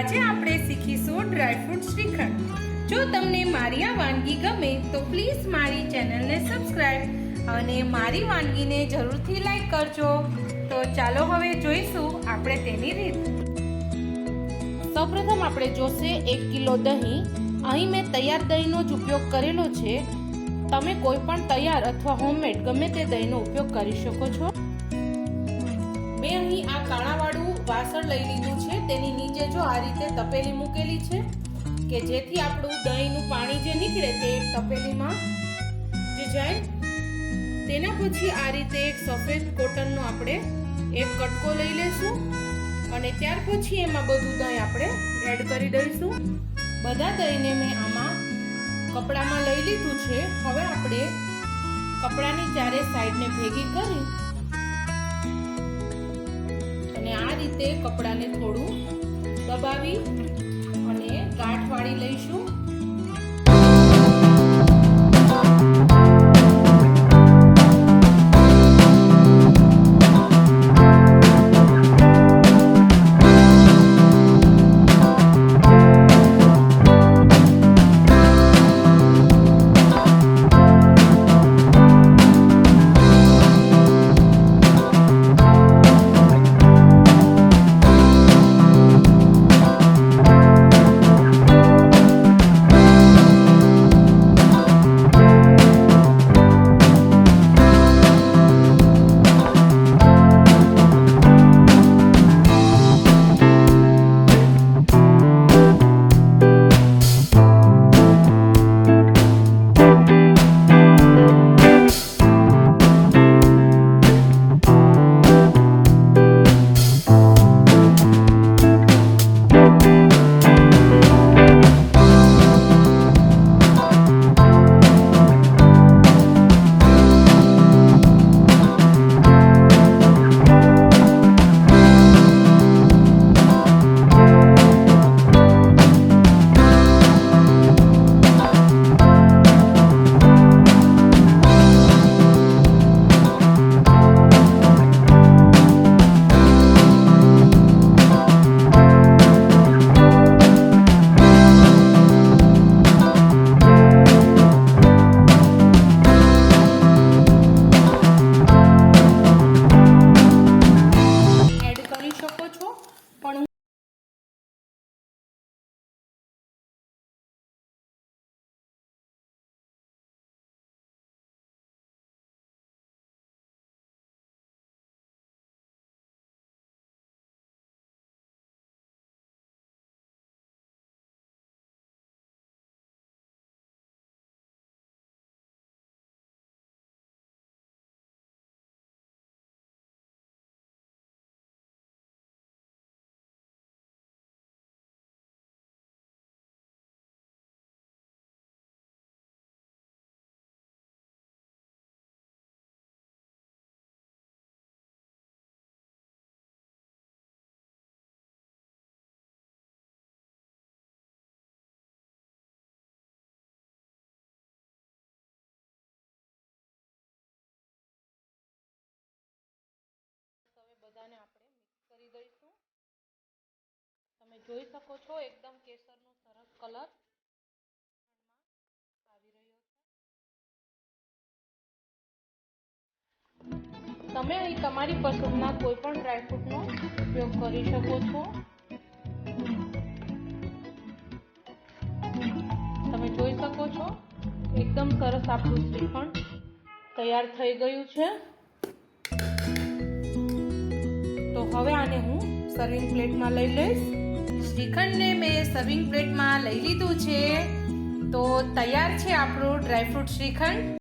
આજે આપણે શીખીશું ડ્રાયફ્રૂટ શ્રીખંડ. જો તમને મારી આ વાનગી ગમે તો પ્લીઝ મારી ચેનલને સબસ્ક્રાઇબ અને મારી વાનગીને જરૂરથી લાઈક કરજો. તો ચાલો હવે જોઈશું આપણે તેની રીત. સૌપ્રથમ આપણે જોશે 1 કિલો દહીં. અહીં મેં તૈયાર દહીંનો જ ઉપયોગ કરેલો છે. તમે કોઈ પણ તૈયાર અથવા હોમમેડ ગમે તે દહીંનો ઉપયોગ કરી શકો છો. મેં અહીં આ કાણાવાળું વાસણ લઈ લીધું છે. તેની નીચે જો આ રીતે તપેલી મૂકેલી છે કે જેથી આપણું દહીંનું પાણી જે નીકળે તે તપેલીમાં જે જાય. તેના પછી આ રીતે એક સફેદ કોટનનો આપણે એક કટકો લઈ લેશું અને ત્યાર પછી એમાં બધું દહીં આપણે એડ કરી દઈશું. બધા દહીંને મેં આમાં કપડામાં લઈ લીધું છે. હવે આપણે કપડાની ચારે સાઈડને ભેગી કરી અને આ રીતે કપડાને થોડું દબાવી અને ગાંઠ વાળી લઈશું. બધાને આપણે મિક્સ કરી દઈશું. તમે જોઈ શકો છો એકદમ કેસરનો સરસ કલર આવી રહ્યો છે. તમે અહીં તમારી પસંદના કોઈ પણ ડ્રાયફ્રૂટનો ઉપયોગ કરી શકો છો. તમે જોઈ શકો છો એકદમ સરસ આપણું શ્રીખંડ તૈયાર થઈ ગયું છે. તો હવે આને હું સર્વિંગ પ્લેટમાં લઈ લઈશ. શ્રીખંડને મેં સર્વિંગ પ્લેટમાં લઈ લીધું છે. તો તૈયાર છે આપણું ડ્રાયફ્રૂટ શ્રીખંડ.